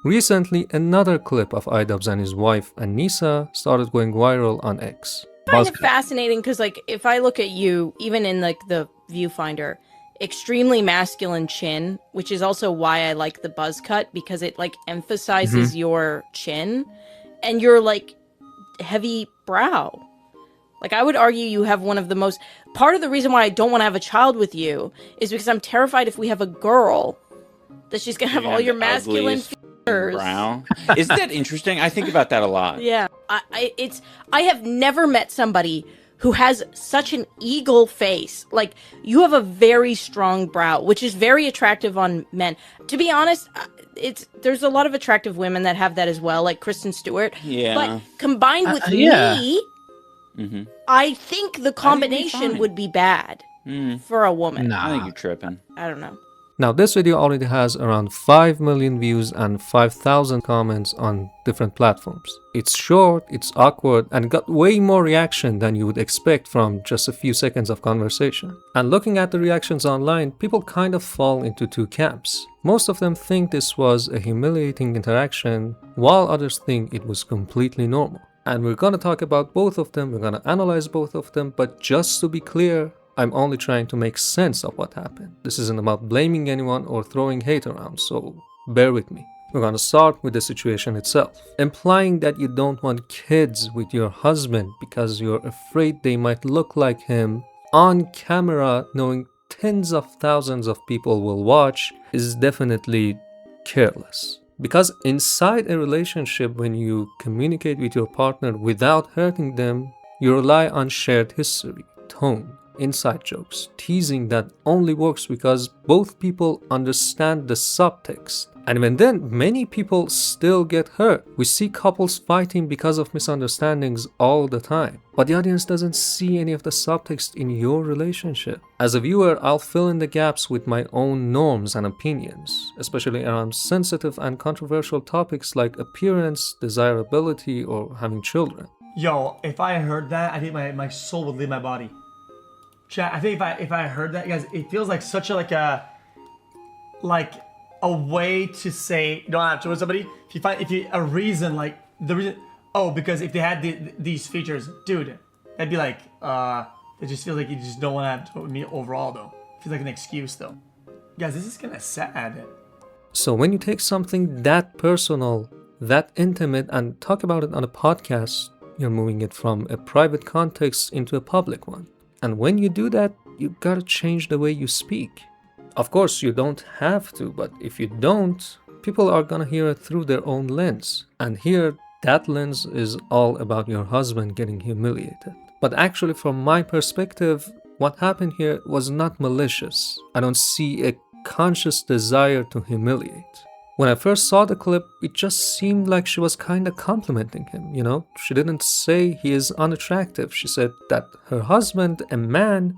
Recently, another clip of iDubbbz and his wife Anisa started going viral on X. I find it fascinating because, like, if I look at you, even in like the viewfinder, extremely masculine chin, which is also why I like the buzz cut because it like emphasizes your chin, and your like heavy brow. Like, I would argue you have one of the most. Part of the reason why I don't want to have a child with you is because I'm terrified if we have a girl that she's gonna have all your masculine features. Brow. Isn't that interesting? I think about that a lot. Yeah, I have never met somebody who has such an eagle face. Like, you have a very strong brow, which is very attractive on men. To be honest, there's a lot of attractive women that have that as well, like Kristen Stewart. Yeah. But combined with me, I think the combination would be bad for a woman. Nah. I think you're tripping. I don't know. Now, this video already has around 5 million views and 5,000 comments on different platforms. It's short, it's awkward, and got way more reaction than you would expect from just a few seconds of conversation. And looking at the reactions online, people kind of fall into two camps. Most of them think this was a humiliating interaction, while others think it was completely normal. And we're gonna talk about both of them, we're gonna analyze both of them, but just to be clear, I'm only trying to make sense of what happened. This isn't about blaming anyone or throwing hate around, so bear with me. We're gonna start with the situation itself. Implying that you don't want kids with your husband because you're afraid they might look like him on camera, knowing tens of thousands of people will watch, is definitely careless. Because inside a relationship, when you communicate with your partner without hurting them, you rely on shared history, tone, inside jokes, teasing that only works because both people understand the subtext. And even then, many people still get hurt. We see couples fighting because of misunderstandings all the time. But the audience doesn't see any of the subtext in your relationship. As a viewer, I'll fill in the gaps with my own norms and opinions, especially around sensitive and controversial topics like appearance, desirability, or having children. Yo, if I heard that, I think my soul would leave my body. Chat, I think if I heard that, guys, it feels like such a a way to say you don't have to with somebody. If you a reason, like the reason, because if they had these features, dude, that'd be like it just feels like you just don't want to have to with me overall though. It feels like an excuse though. Guys, this is kind of sad. So when you take something that personal, that intimate, and talk about it on a podcast, you're moving it from a private context into a public one. And when you do that, you gotta change the way you speak. Of course, you don't have to, but if you don't, people are gonna hear it through their own lens. And here, that lens is all about your husband getting humiliated. But actually, from my perspective, what happened here was not malicious. I don't see a conscious desire to humiliate. When I first saw the clip, it just seemed like she was kinda complimenting him, you know? She didn't say he is unattractive. She said that her husband, a man,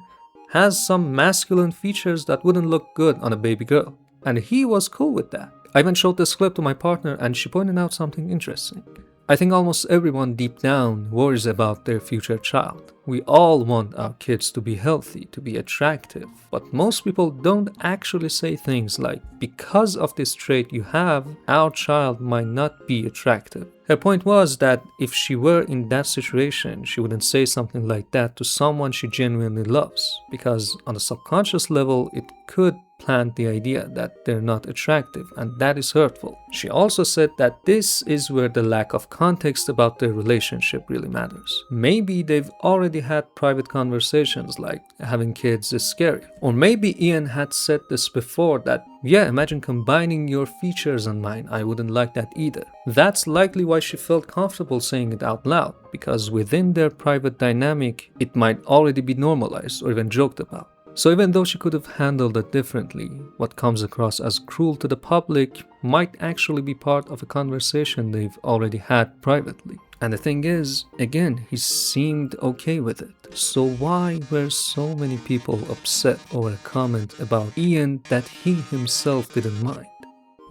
has some masculine features that wouldn't look good on a baby girl. And he was cool with that. I even showed this clip to my partner and she pointed out something interesting. I think almost everyone deep down worries about their future child. We all want our kids to be healthy, to be attractive, but most people don't actually say things like, because of this trait you have, our child might not be attractive. Her point was that if she were in that situation, she wouldn't say something like that to someone she genuinely loves, because on a subconscious level, it could plant the idea that they're not attractive, and that is hurtful. She also said that this is where the lack of context about their relationship really matters. Maybe they've already had private conversations like having kids is scary. Or maybe Ian had said this before that, yeah, imagine combining your features and mine, I wouldn't like that either. That's likely why she felt comfortable saying it out loud, because within their private dynamic, it might already be normalized or even joked about. So even though she could have handled it differently, what comes across as cruel to the public might actually be part of a conversation they've already had privately. And the thing is, again, he seemed okay with it. So why were so many people upset over a comment about Ian that he himself didn't mind?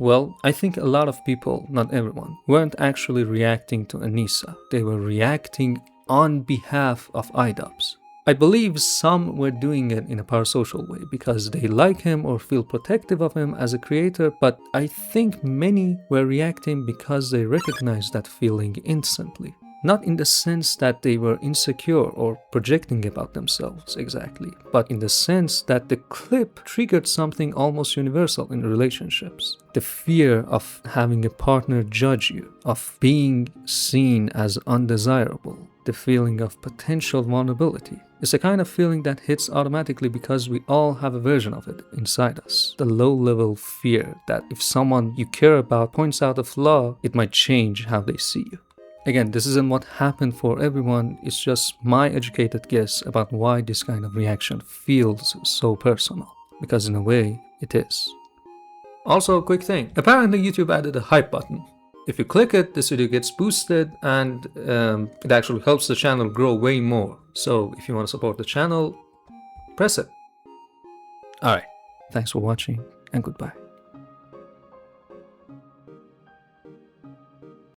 Well, I think a lot of people, not everyone, weren't actually reacting to Anisa. They were reacting on behalf of iDubbbz. I believe some were doing it in a parasocial way because they like him or feel protective of him as a creator, but I think many were reacting because they recognized that feeling instantly. Not in the sense that they were insecure or projecting about themselves exactly, but in the sense that the clip triggered something almost universal in relationships. The fear of having a partner judge you, of being seen as undesirable, the feeling of potential vulnerability. It's a kind of feeling that hits automatically because we all have a version of it inside us. The low-level fear that if someone you care about points out a flaw, it might change how they see you. Again, this isn't what happened for everyone, it's just my educated guess about why this kind of reaction feels so personal. Because in a way, it is. Also, a quick thing. Apparently YouTube added a hype button. If you click it, this video gets boosted and it actually helps the channel grow way more. So if you want to support the channel, press it. Alright, thanks for watching and goodbye.